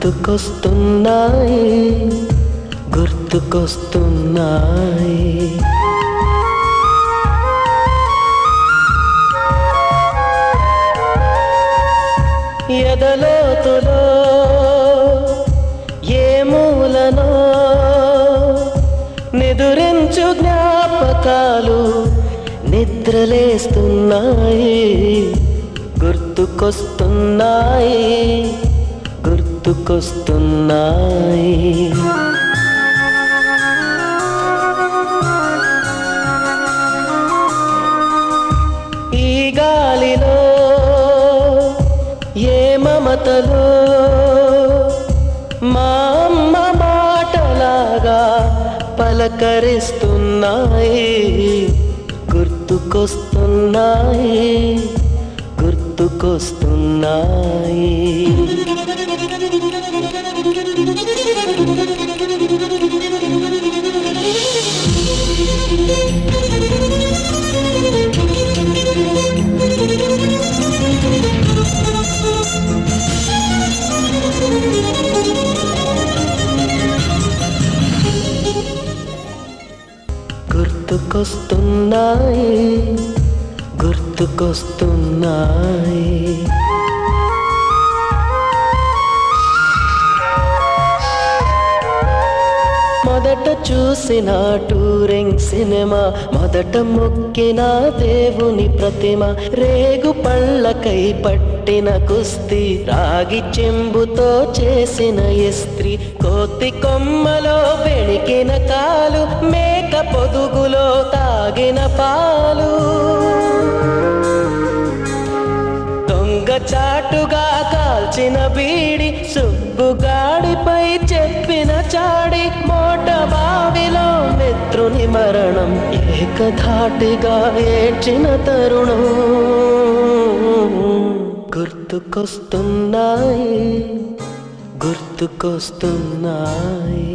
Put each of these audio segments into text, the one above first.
గుర్తుకొస్తున్నాయి గుర్తుకొస్తున్నాయి. ఎదలోతులో ఏ మూలనో నిదురించు జ్ఞాపకాలు నిద్రలేస్తున్నాయి గుర్తుకొస్తున్నాయి గుర్తుకొస్తున్నాయి. ఈ గాలిలో ఏ మమతలో మా అమ్మ మాటలాగా పలకరిస్తున్నాయి గుర్తుకొస్తున్నాయి గుర్తుకొస్తున్నాయి. గుర్తుకొస్తున్నాయి గుర్తుకొస్తున్నాయి. మొదట చూసిన టూరింగ్ సినిమా, మొదట మొక్కిన దేవుని ప్రతిమ, రేగు పళ్ళకై పట్టిన కుస్తీ, రాగి చెంబుతో చేసిన ఇస్త్రీ, కోతి కొమ్మలో పెణికిన కాలు, మేక పొదుగులో తాగిన పాలు, దొంగ చాటుగా కాల్చిన బీడి, సుబ్బుగాడిపై చెప్పిన చాడి, మోట బావిలో మిత్రుని మరణం, ఏకధాటిగా ఏడ్చిన తరుణం. గుర్తుకొస్తున్నాయి గుర్తుకొస్తున్నాయి.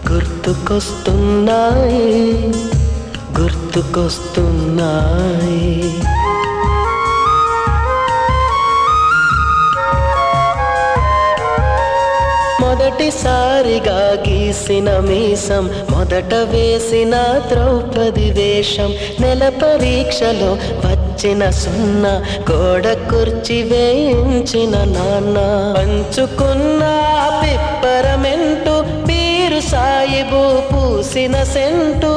గుర్తుకొస్తున్నాయి గుర్తుకొస్తున్నాయి. మొదటిసారిగా గీసిన మీసం, మొదట వేసిన ద్రౌపది వేషం, నెల పరీక్షలో వచ్చిన సున్నా, గోడ కుర్చీ వేయించిన నాన్న, పంచుకున్న పిప్పరమెంటు, పీరు సాయిబు పూసిన సెంటు,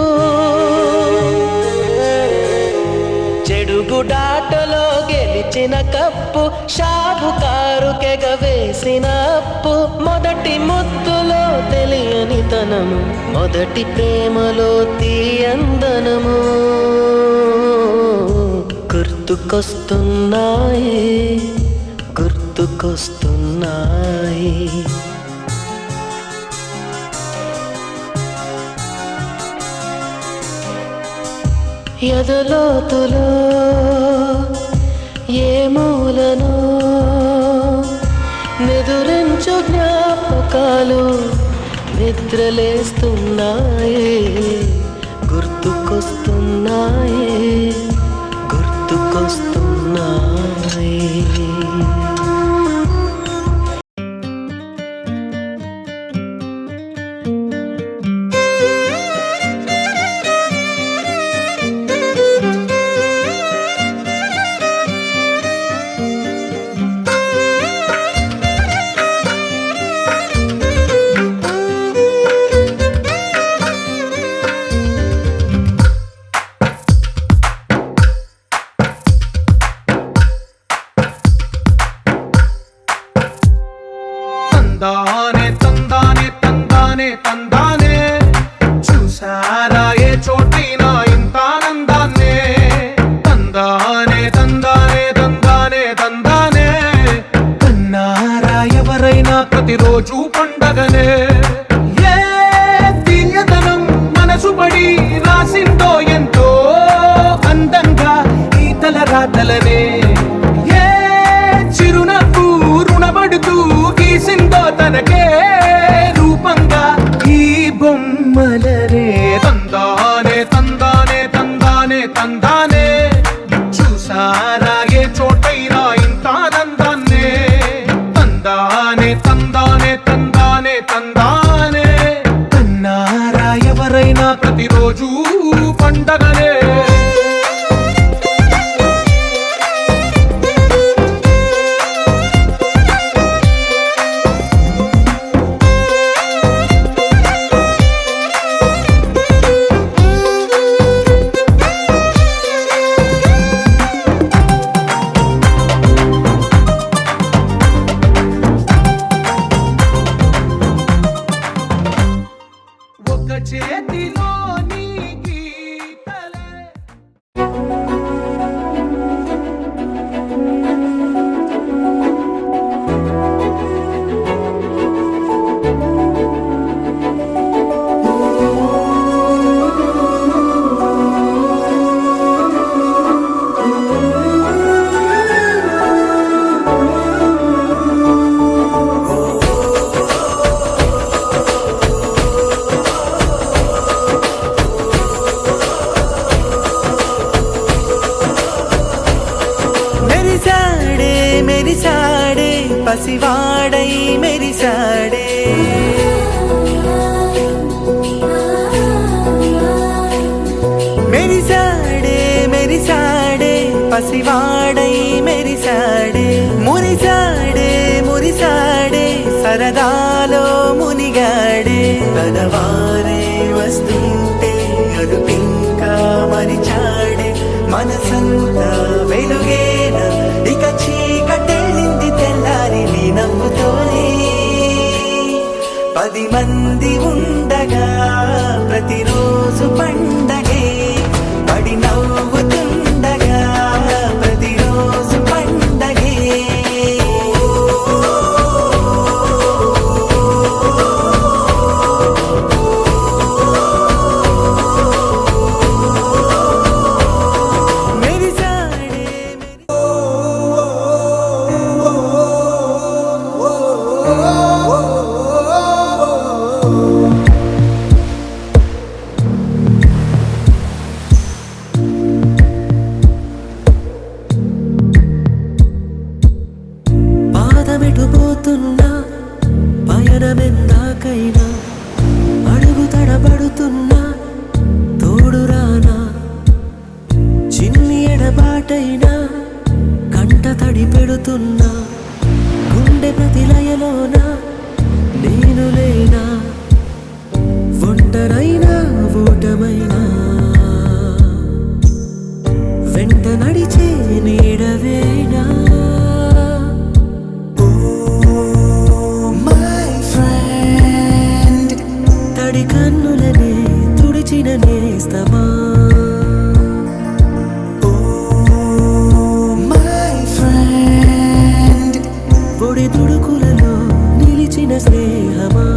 చెడుగుడాటలో గెలిచిన కప్పు, షాబుకారు కెగవేసిన అప్పు, మొదటి ముద్దులో తెలియని తనము, మొదటి ప్రేమలో తీయందనము. గుర్తుకొస్తున్నాయి గుర్తుకొస్తున్నాయి. ఎదలోతులో ఏ మూలనో నిదురించు జ్ఞాపకాలు నిద్రలేస్తున్నాయి గుర్తుకొస్తున్నాయి గుర్తుకొస్తున్నాయి. తందానే చూసారా ఏ చోటైనా ఇంత ఆనందాన్నే తందానే తందానే తందానే తందానే అన్నారా ఎవరైనా ప్రతిరోజు పండగనే చేతిలోని గీతలే మెరిసాడే పసివాడై మెరిసాడే మెరిసాడే మెరిసాడే పసివాడై మెరిసాడే మురిసాడే మురిసాడే సరదాలో మునిగాడే తనవారే వస్తుంటే అదుపింకా మరిచాడే మనసంతా వెలుగేన ఇక చీకటెళ్ళింది తెల్లారి నీ నవ్వుతోనే 10 మంది ఉండగా ప్రతిరోజు పండగే పడి నవ్వుతుండగా ప్రతిరోజు పండగే పాదమెటుపోతున్నా పయనమెందాకైనా అడుగు తడబడుతున్నా తోడురానా చిన్ని ఎడబాటైనా కంట తడి పెడుతున్నా గుండె ప్రతిలయలోన నేను లేనా ఒంటరైనా ఓటమైనా వెంట నడిచే నీడవేనా తడి కన్నులనే తుడిచిన నేస్తమా పొడి తుడుకులలో నిలిచిన స్నేహమా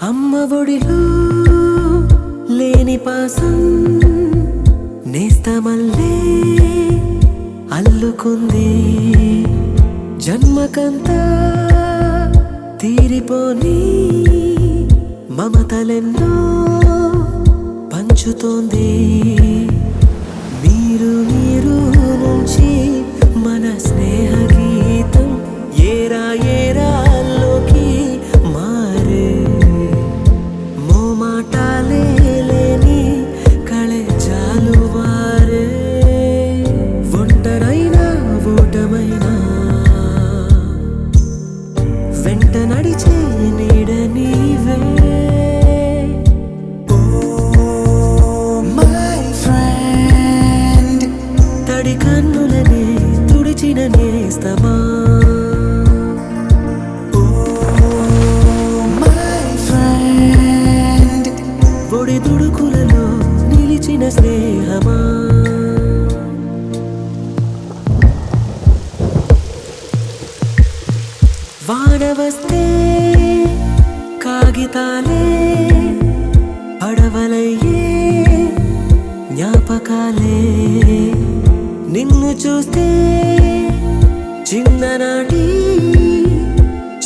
అమ్మ ఒడిలో లేని పాసం నేస్తమల్లే అల్లుకుంది జన్మకంతా తీరిపోని మమతలెన్నో పంచుతోంది మీరు మీరు నుంచి మన స్నేహ గీతం ఏరా ఏరాల్లోకి మారే మోమాటాలే లేని కళే జాలువారే ఒంటరైనా ఓటమైనా వెంట నడిచే నీడ నీవే తడి కన్నులనే తుడిచిన నేస్తమా పొడి తుడుకులలో నిలిచిన స్నేహమా వాన వస్తే కాగితాలే పడవలయ్యే జ్ఞాపకాలే నిన్ను చూస్తే చిన్ననాటి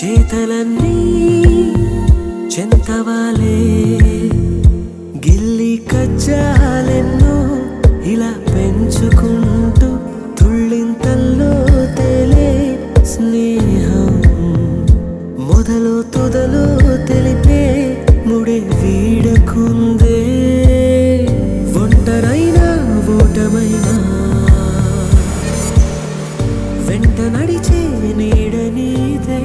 చేతలన్నీ చెంతవాలే గిల్లి కజ్జాలెన్నో ఇలా పెంచుకుంటూ తుళ్ళింతల్లో తేలే స్నేహం మొదలు తొదలు తెలిపే ముడి వీడకుందే ఒంటరైనా ఓటమైనా వెంట నడిచే నీడ నీదే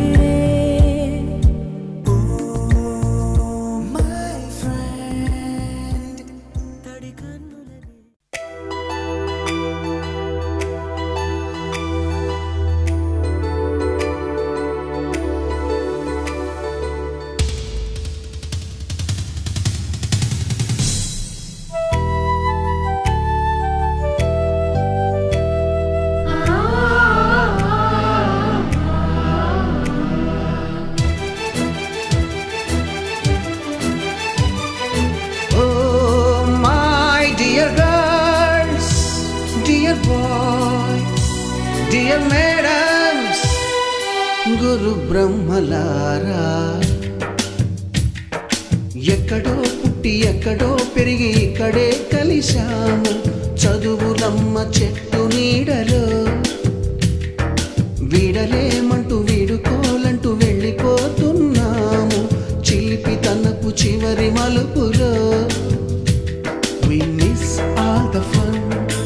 Dear madams, గురు బ్రహ్మలారా ఎక్కడో పుట్టి ఎక్కడో పెరిగి ఇక్కడే కలిశాము చదువులమ్మ చెట్టు నీడలో వీడలేమంటూ వీడుకోలంటూ వెళ్ళిపోతున్నాము చిలిపి తనపు చివరి మలుపులో We miss all the fun,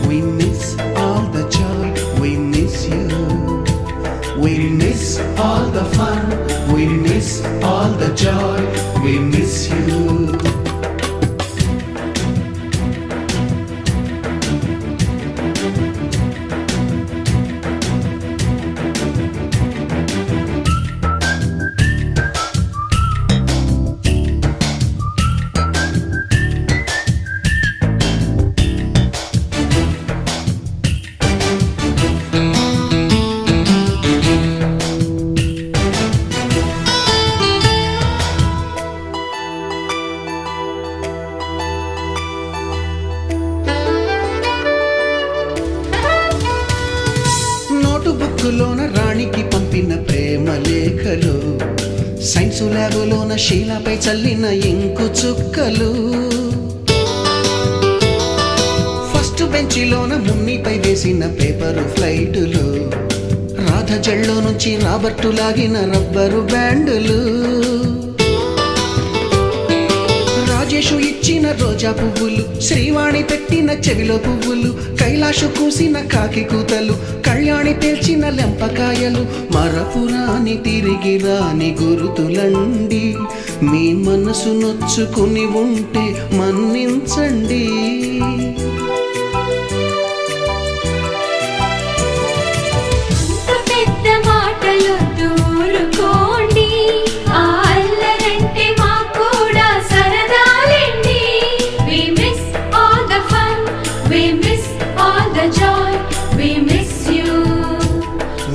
we miss all the joy, we miss you. We miss all the fun, we miss all the joy, we miss you. బుక్కులోన రాణికి పంపిన ప్రేమ లేఖలు సైన్సు ల్యాబులోన శీలాపై చల్లిన ఇంకు చుక్కలు ఫస్ట్ బెంచిలోన మున్నిపై వేసిన పేపరు ఫ్లైటులు రాధ జల్లో నుంచి రాబర్టు లాగిన rubber బ్యాండులు Rajesh ఇచ్చిన రోజా పువ్వులు శ్రీవాణి పెట్టిన చెవిలో పువ్వులు కైలాషు కూసిన కాకి కూతలు కళ్యాణి పేల్చిన లెంపకాయలు మరపురాని తిరిగి రాని గురుతులండి మీ మనసు నొచ్చుకుని ఉంటే మన్నించండి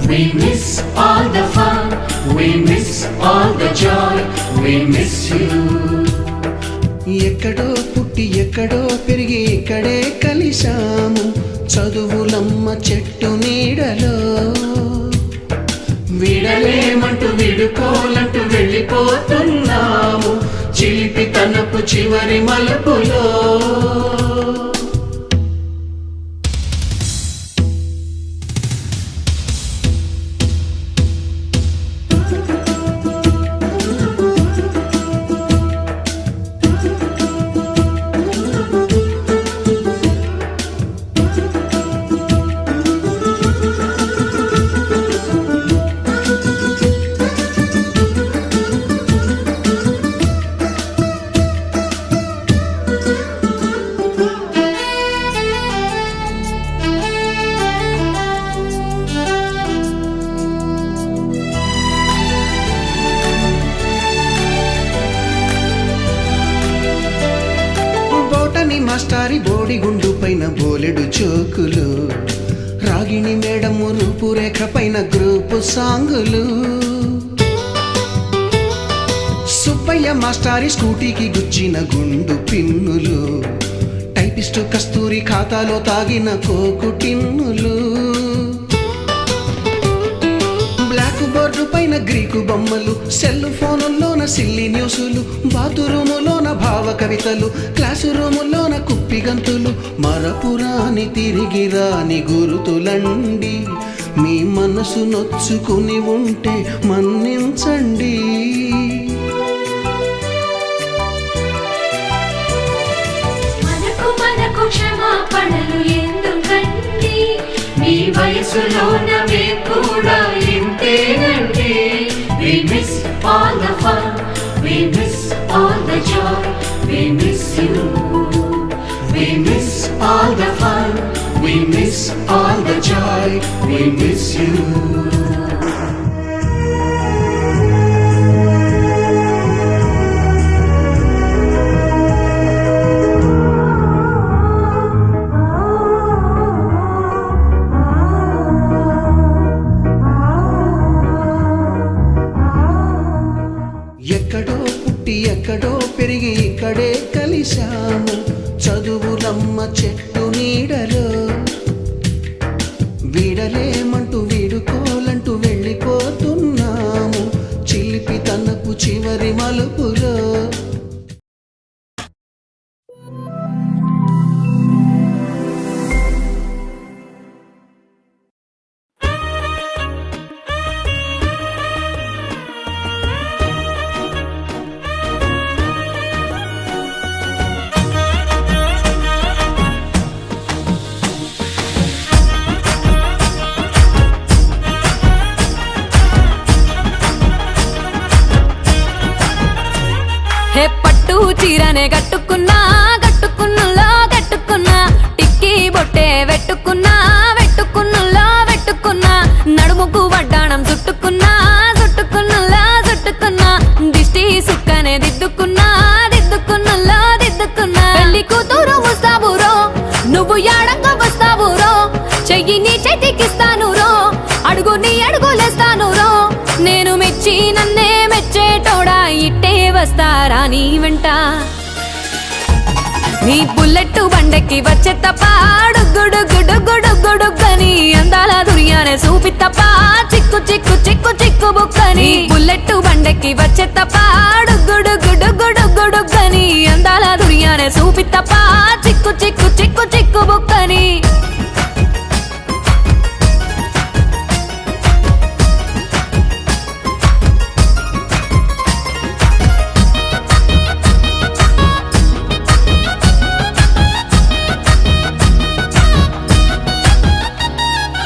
We miss all the fun, we miss all the joy, we miss you. ఎక్కడో పుట్టి ఎక్కడో పెరిగి ఇక్కడే కలిశాము చదువులమ్మ చెట్టు నీడలో విడలేమంటూ విడుకోలంటూ వెళ్ళిపోతున్నాము చిలిపి తనపు చివరి మలుపులో మాస్టారి బోడిగుండు పైన బోలెడు చోకులు రాగిణి మేడము రూపురేఖ పైన గ్రూపు సాంగులు సుబ్బయ్య మాస్టారి స్కూటీకి గుచ్చిన గుండు పిన్నులు, టైపిస్టు కస్తూరి ఖాతాలో తాగిన కోకు టిన్నులు, బ్లాక్ బోర్డు పైన గ్రీకు బొమ్మలు, సెల్ ఫోనుల్లోన సిల్లి న్యూసులు, బాతురూములోన భావ కవితలు, క్లాసు రూములోన కుప్పి గంతులు, మరపురాని తిరిగి రాని గురుతులండి. మీ మనసు నొచ్చుకుని ఉంటే మన్నించండి. మనకు క్షమాపణలు ఎందుకండి, మీ వయసులోన మేము కూడా ఇంతేనండి. We miss all the fun, we miss all the joy, we miss you. We miss all the fun, we miss all the joy, we miss you. ఎక్కడో పుట్టి ఎక్కడో పెరిగి ఇక్కడే కలిశాము, చదువులమ్మ చెట్టు నీడలో. వీడలేమంటూ వీడుకోలంటూ వెళ్ళిపోతున్నాము, చిలిపి తనపు చివరి మలుపులో. హే పట్టు చీరనే కట్టుకున్నా, కట్టుకున్నులో కట్టుకున్నా, టిక్కీ బొట్టే వెట్టుకున్నా, వెట్టుకున్నులో వెట్టుకున్నా, నడుముకు వడ్డాణం చుట్టుకున్నా, చుట్టుకున్నులో చుట్టుకున్నా, దిష్టి సుక్కనే దిద్దుకున్నా, దిద్దుకున్నులో దిద్దుకున్నా. పెళ్లి కూతురు వస్తావురో, నువ్వు యాడంగా వస్తావురో, చెయ్యి నీ చేతికిస్తాను రో, అడుగు నీ అడుగులేస్తాను రో, నేను మెచ్చి నన్నే మెచ్చేటోడా ఇట్టే వస్తారా నీ వెంట. నీ బుల్లెట్టు బండెక్కి వచ్చే తప్ప డుగ్గుడుగ్గుడుగ్గుడుగ్గుడుగ్గని అందాల దుర్యానే చూపి తప్ప చిక్కు చిక్కు చిక్కు చిక్కు బుక్కని. బుల్లెట్టు బండెక్కి వచ్చే తప్ప డుగ్గుడుగ్గుడుగ్గుడుగ్గుడుగ్గని అందాల దుర్యానే చూపి తప్ప చిక్కు చిక్కు చిక్కు చిక్కు బుక్కని.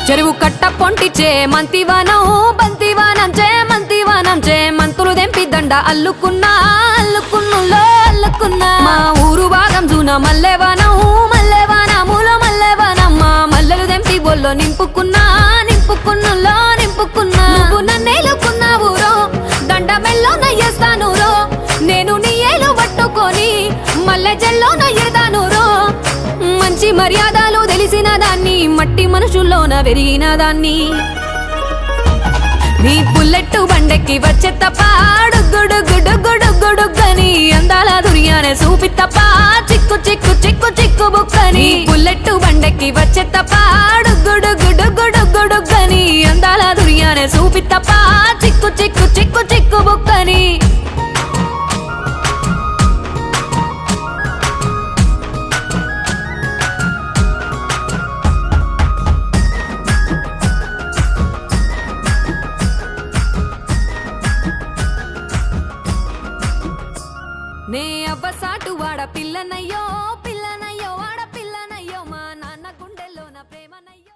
చెరువు కట్ట పొంటిచే మంతివానం, బంతివానం చే మంతివానం చే, మంతులు దెంపి దండ అల్లుకున్నా, అల్లుకున్నులో అల్లుకున్నా. మా ఊరు భాగం జూన మల్లెవానం, మల్లెవానములో మల్లెవానమ్మ, మల్లెలు దెంపి బొల్లో నింపుకున్నా, నింపుకున్నులో నింపుకున్నా. నువ్వు నన్నేలుకున్నావు రో, దండ మెల్లో నయ్యేస్తాను రో, నేను నీ ఏలు పట్టుకొని మల్లె జల్లో నయ్యేదాను రో. మంచి మర్యాదలు తెలిసిన దాన్ని, మట్టి మనుషుల్లోన పెరిగిన దాన్ని. నీ బుల్లెట్టు బండెక్కి వచ్చే తప్ప డుగ్గుడుగ్గుడుగ్గుడుగ్గుడుగ్గని అందాల దుర్యానే చూపి తప్ప చిక్కు చిక్కు చిక్కు చిక్కు బుక్కని. బుల్లెట్టు బండెక్కి వచ్చే తప్ప డుగ్గుడుగ్గుడుగ్గుడుగ్గుడుగ్గని అందాల దుర్యానే చూపి తప్ప చిక్కు చిక్కు చిక్కు చిక్కు బుక్కని. నే అవ్వసాటు వాడ పిల్లనయ్యో, పిల్లనయ్యో వాడ పిల్లనయ్యో, మా నాన్న గుండెల్లో నా ప్రేమనయ్యో.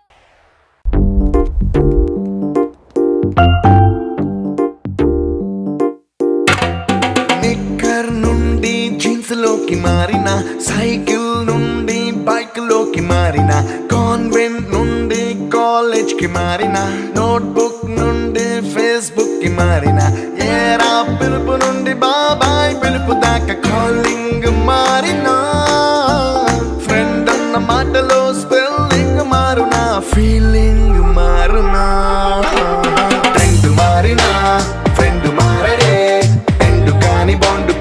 నిక్కర్ నుండి జీన్స్ లోకి మారిన, సైకిల్ నుండి బైక్ లోకి మారిన, కాన్వెంట్ నుండి కాలేజ్ కి మారిన, నోట్బుక్ నుండి ఫేస్బుక్ కి మారిన, ఏరా పిలుపు నుండి బాబాయ్ పిలుపు దాకా కాలింగ్ మారిన, ఫ్రెండ్ అన్న మాటలో స్పెల్లింగ్ మారునా, ఫీలింగ్ మారునా. ట్రెండ్ మారినా ఫ్రెండ్ మారడే, ఎండు కాని బాండు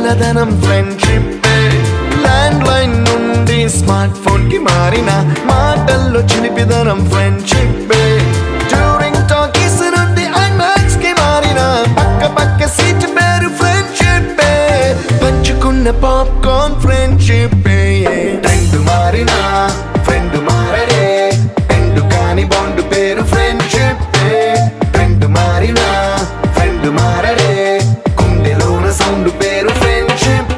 చల్లదనం ఫ్రెండ్షిప్ ల్యాండ్ లైన్ నుండి స్మార్ట్ ఫోన్ కి మారిన మాటల్లో చిలిపిదనం ఫ్రెండ్షిప్ డ్యూరింగ్ టాకీస్ నుండి ఐమాక్స్ కి మారిన పక్క పక్క సీట్ పేరు ఫ్రెండ్షిప్ పంచుకున్న పాప్కార్న్ ఫ్రెండ్షిప్ ట్రెండ్ మారిన ఫ్రెండ్ మారడే ఎండు కాని బాండ్ పేరు ఫ్రెండ్షిప్ ట్రెండ్ మారిన ఫ్రెండ్ మారడే కుండెలోన సౌండ్ పేరు ఫ్రెండ్షిప్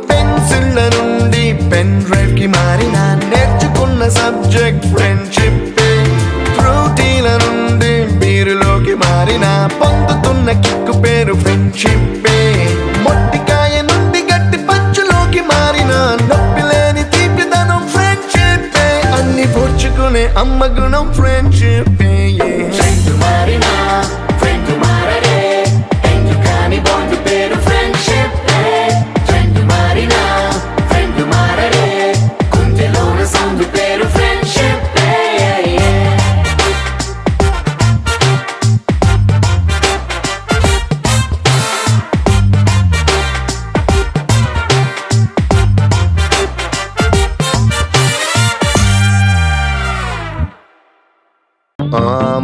పెన్సిళ్ళ నుండి పెన్ డ్రైవ్ కి మారిన నేర్చుకున్న సబ్జెక్ట్ ఫ్రెండ్షిప్ ఫ్రూటీల నుండి బీరులోకి మారిన పొందుతున్న కిక్కు పేరు ఫ్రెండ్షిప్ మొట్టికాయ నుండి గట్టి పంచులోకి మారిన నొప్పి లేని తీపిదనం ఫ్రెండ్షిప్ అన్ని పోర్చుకునే అమ్మ గుణం ఫ్రెండ్షిప్ ఫ్రెండ్ మారిన ఫ్రెండ్ మారడే ఎందు కాని బాండ్ పేరు ఫ్రెండ్షిప్ ఫ్రెండ్ మారిన ఫ్రెండ్ మారడే కుండెలోన సౌండ్ పేరు ఫ్రెండ్షిప్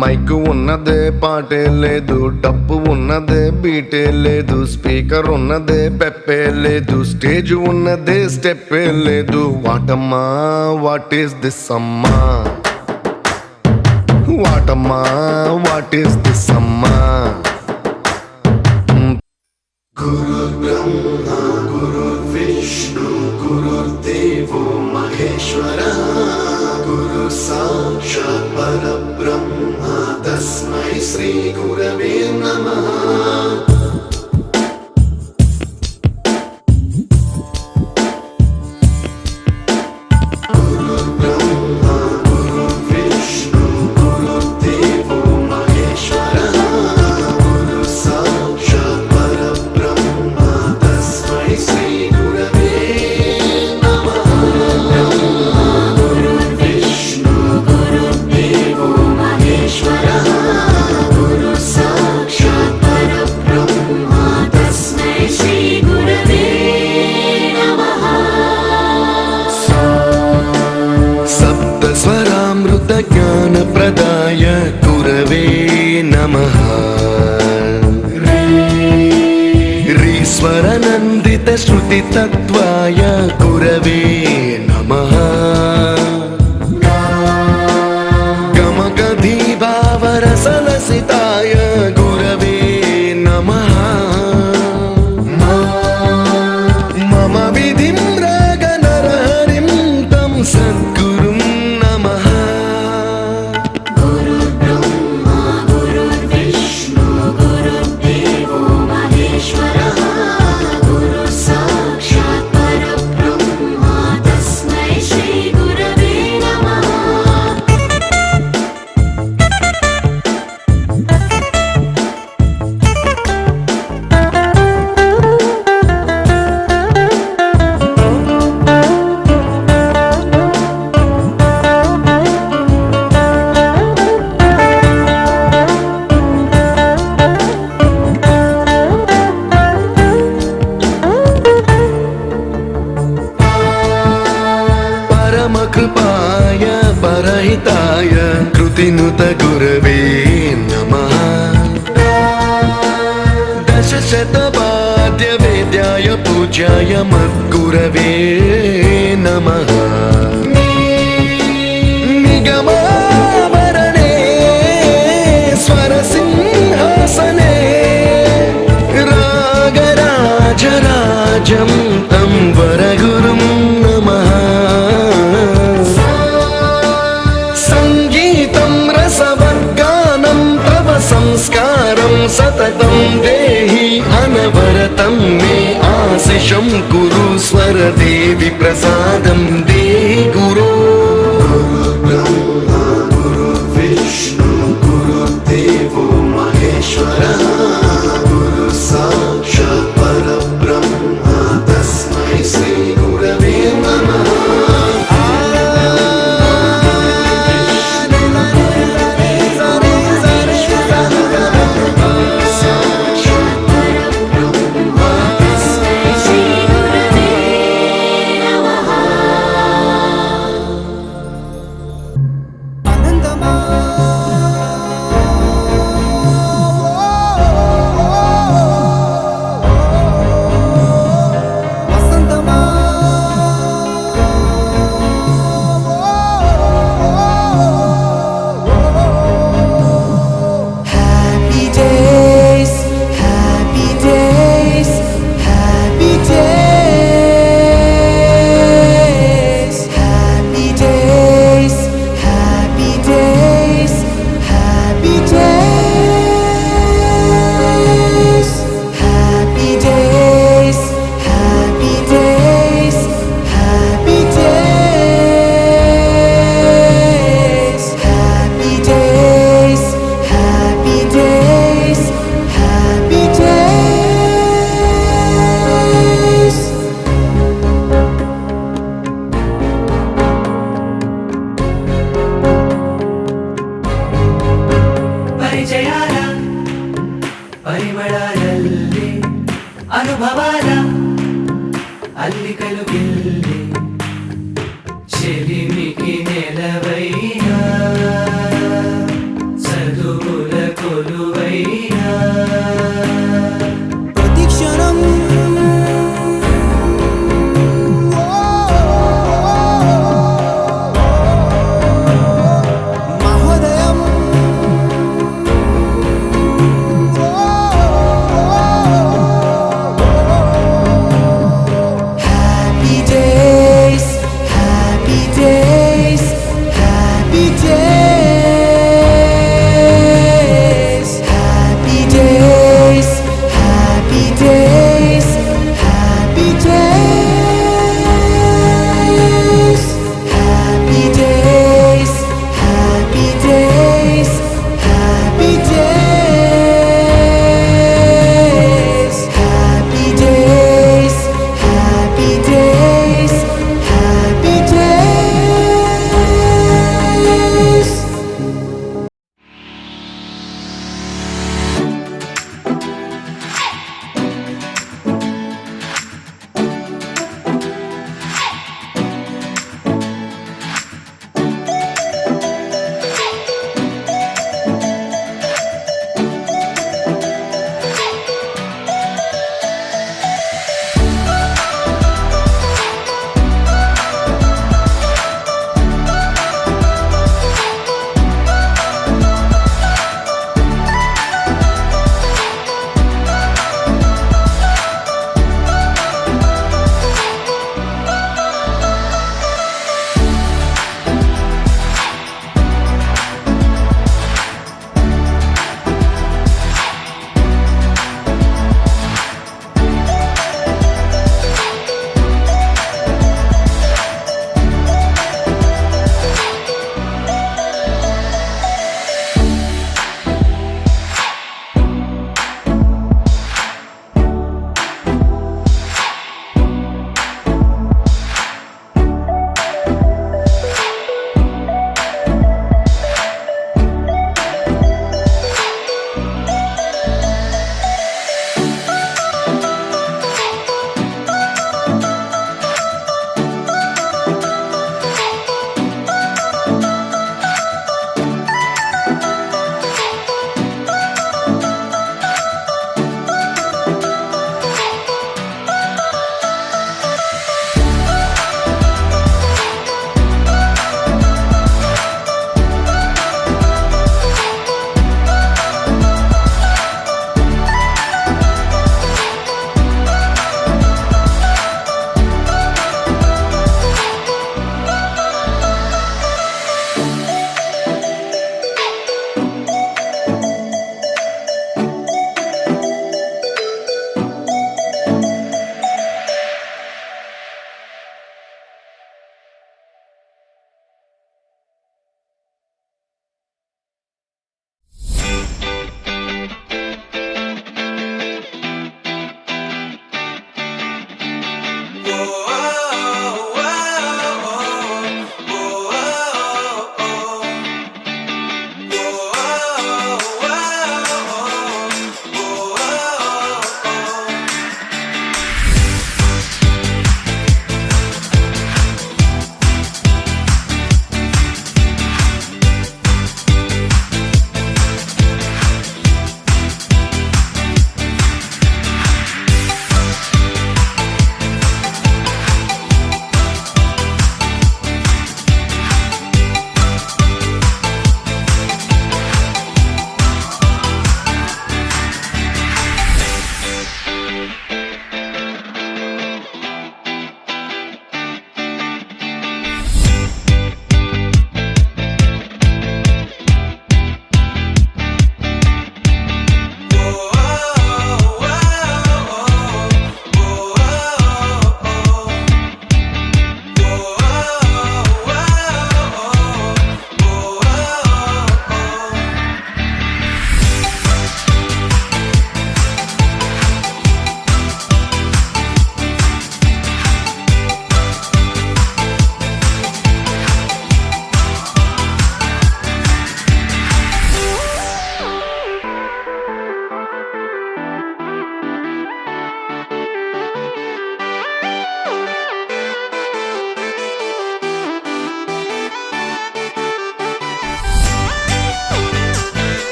మైకు ఉన్నదే పాటే లేదు డప్పు ఉన్నదే బీటే లేదు స్పీకర్ ఉన్నదే పెప్పే లేదు స్టేజ్ ఉన్నదే స్టెప్పే లేదు వాటమ్మా వాట్ ఈస్ దిస్ అమ్మా వాటమ్మా వాట్ ఈస్ దిస్ అమ్మా గురు బ్రహ్మ గురు విష్ణు గురుర్దేవో మహేశ్వర గురు సాక్షాత్ పరబ్రహ్మ తస్మై శ్రీ గురవే నమః ज्ञानप्रदाय गुरवे नमः रीश्वरनन्दित श्रुतितत्त्वाय गुरवे नमः गमगधीभावरसलसिताय गुरवे नमः मम विधिं रागनरहरिं तं सद्गुरुं नमः कृपाय परहिताय कृतिनुत गुरवे नमः दशशतवाद्यवेद्याय पूज्याय मद्गुरवे नमः निगमावरणे स्वरसिंहासने रागराजराजं तं वरगुरुं नमः संस्कारं सततं देहि अनवरतं मे आशिषं कुरु स्वरदेवि प्रसादं देहि गुरो गुरुब्रह्मा गुरुर्विष्णु गुरुर्देवो महेश्वरः गुरु साक्षात् భవన అల్లికలు గిల్లి చెలిమికి నెలవైనా చదువుల కొలువైనా ప్రతిక్షణం మహోదయం happy days happy days happy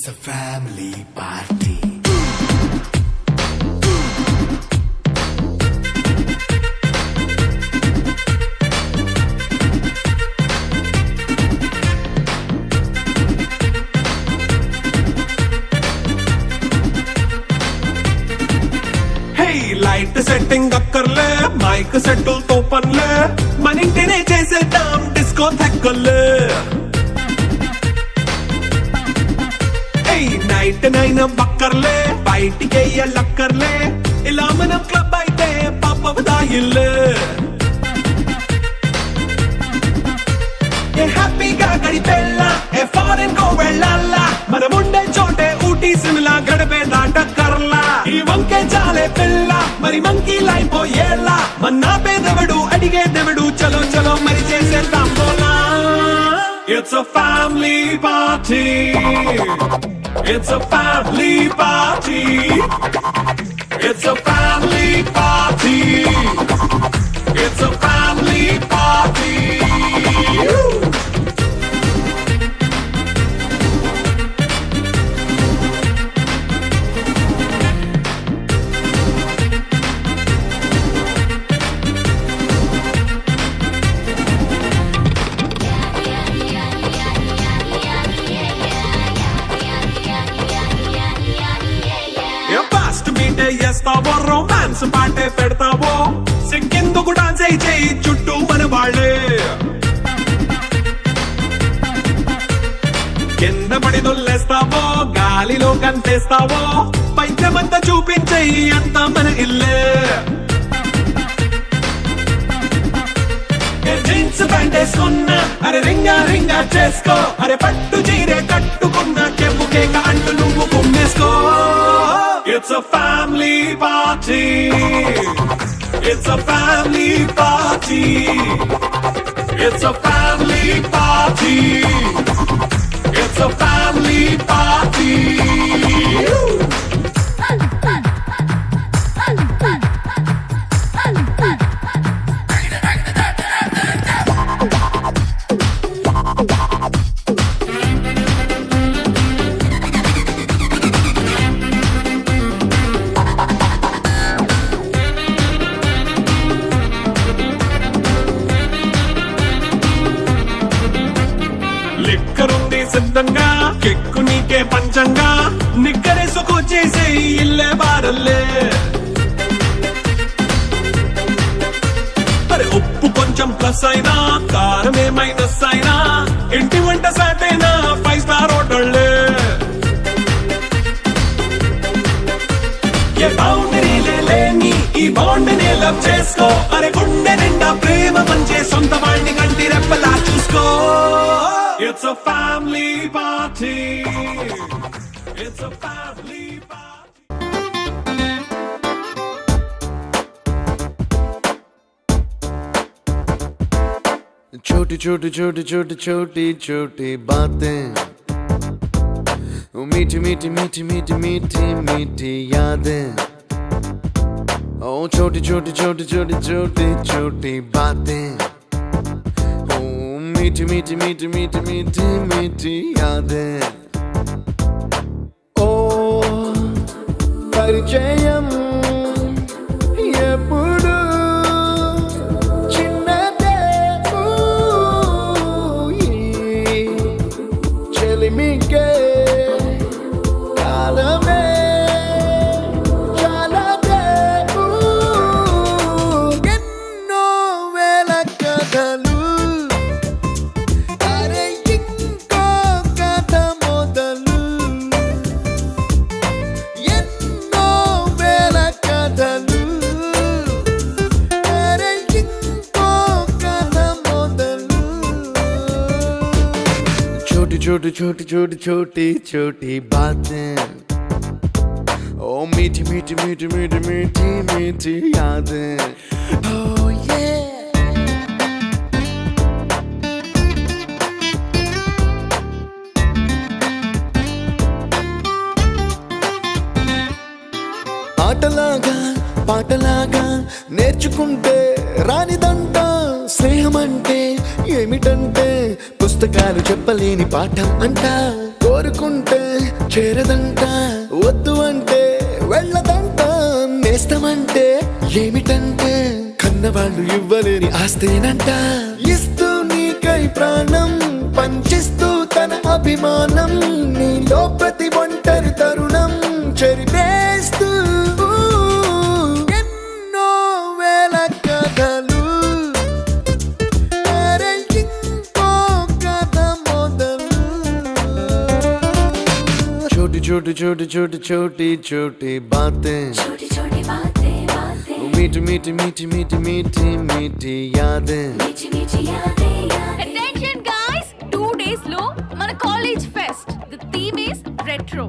It's a family party. Light setting అక్కర్లే మైక్ సెట్టులతో పనులే మన ఇంటినే చేసేద్దాం డిస్కో థెక్కలే నైట్ నైన్ బక్కర్లే బయటికి వెళ్ళక్కర్లే ఇలా మనం క్లబ్ అయితే పాపదాయిల్లే ఏ హ్యాపీగా గడిపెళ్ళా ఏ ఫారెన్ కో వెళ్ళాలా మనం ఉండే చోటే ఊటీ సిమ్లా గడిపే దాటక్కర్లా ఈ వంకే చాలే పిల్ల మరి మంకీ లైపోయేలా మన్నా పేదవడు అడిగేదెవడు చలో చలో మరి చేసేద్దాం బోలా It's a family party. It's a family party. It's a family party. It's a family party. చేస్తావో రొమాన్స్ పాటే పెడతావో సిగ్గెందుకు డాన్స్ అయి చేయి చుట్టూ మన వాళ్ళే కింద పడి దొల్లేస్తావో గాలిలో కంటేస్తావో పైద్యమంతా చూపించేయి అంతా మన ఇల్లే జీన్స్ ప్యాంట్ వేసుకున్నా అరే రింగా రింగా చేసుకో అరే పట్టు చీరే కట్టుకున్నా చెంపు కేక అంటూ నువ్వు కుమ్మేసుకో It's a family party. It's a family party. It's a family party. It's a family party. లిక్కరుంది సిద్ధంగా కెక్కు నీకే పంచంగా నిక్కరేసుకొచ్చేసే ఇల్లే బారల్లే అరే ఉప్పు కొంచెం ప్లస్ అయినా కారమే మైనస్ అయినా ఇంటి వంట సాటైనా 5 స్టార్ హోటళ్ళే ఏ బౌండరీలే లేని ఈ బాండ్ని లవ్ చేసుకో అరే గుండె నిండా ప్రేమ మంచే సొంత వాణ్ణి కంటి రెప్పలా చూసుకో It's a family party. It's a family party. छोटी छोटी छोटी छोटी छोटी छोटी बातें मीठी मीठी मीठी मीठी मीठी मीठी यादें ओ छोटी छोटी छोटी छोटी छोटी छोटी बातें मीठी मीठी मीठी मीठी मीठी मीठी यादें ओ परिचयम ఎప్పుడు చిన్నదే చెలిమికే కాలమే చాలదే ఎన్నో వేల కథలు छोटी छोटी छोटी छोटी छोटी बातें ओ मीठी मीठी मीठी मीठी मीठी मीठी यादें oh yeah ఆటలాగా పాటలాగా నేర్చుకుంటే రానిదంట స్నేహం అంటే ఏమిటంటే పుస్తకాలు చెప్పలేని పాఠం అంట కోరుకుంటే చేరదంట, వద్దు అంటే వెళ్ళదంట, నేస్తమంటే ఏమిటంటే కన్నవాళ్ళు ఇవ్వలేని ఆస్తేనంట. ఇస్తూ నీకై ప్రాణం పంచిస్తూ తన అభిమానం, నీలో ప్రతి ఒంటరి తరుణం చెరిపేస్తూ ఎన్నో వేల కథలు. అరే ఇంకో కథ మొదలు. छोटी छोटी छोटी छोटी छोटी छोटी बातें, छोटी छोटी बातें बातें, मीठी मीठी मीठी मीठी मीठी मीठी यादें. मीठी मीठी यादें यादें. Attention guys, 2 days లో మన college fest. The theme is retro.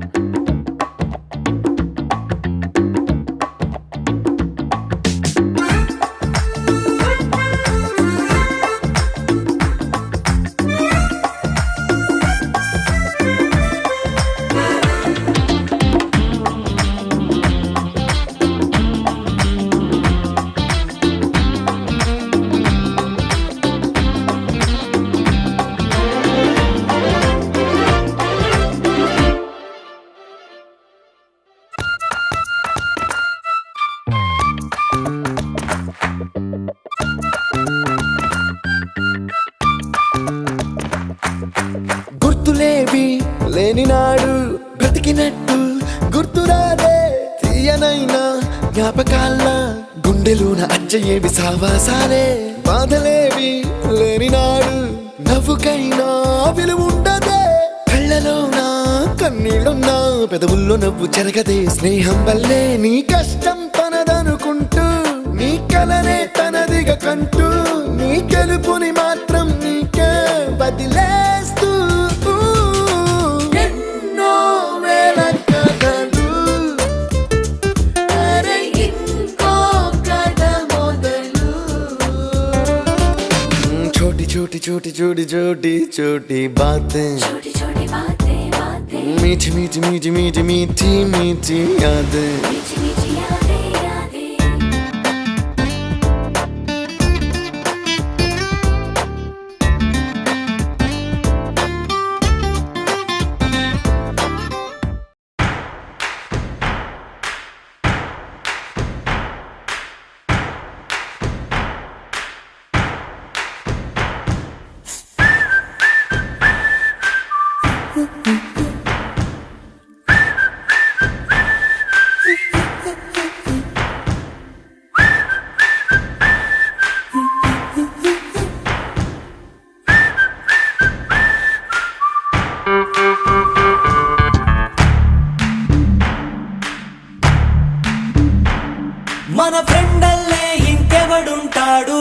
గుర్తులేవి లేని నాడు బ్రతికినట్టు గుర్తురాదే తీయనైనా జ్ఞాపకాల గుండెలోన అచ్చయేవి సావాసాలే. బాధలేవి లేని నాడు నవ్వుకైనా విలువుండదే, కళ్ళలోనా కన్నీళ్ళున్నా పెదవుల్లో నవ్వు చెరగదే. స్నేహం వల్లే నీ కష్టం తనదనుకుంటూ, నీ కలనే తనదిగా కంటూ, నీ గెలుపుని మాత్రం నీకే బదిలేస్తూ ఎన్నో వేల కథలు. అరే ఇంకో కథ మొదలు. छोटी छोटी छोटी छोटी छोटी छोटी बातें, छोटी छोटी बातें बातें, मीठी मीठी मीठी मीठी मीठी मीठी यादें. मीठी मीठी यादें यादें. మన ఫ్రెండల్లే ఇంకెవడుంటాడు,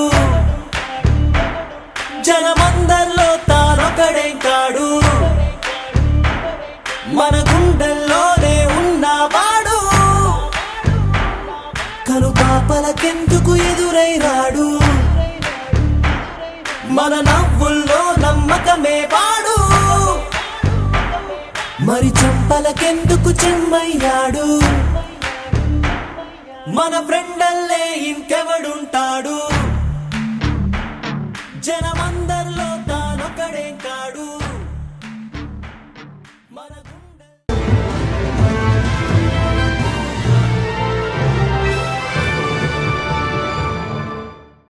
జనమందరిలో తానొకడే కాడు, మన గుండెల్లోనే ఉన్నవాడు, కను పాపలకెందుకు ఎదురై రాడు, మన నవ్వుల్లో నమ్మకమే వాడు, మరి చంపలకెందుకు చెమ్మయ్యాడు. మన ఫ్రెండల్లే ఇంకెవడుంటాడు, జనమంద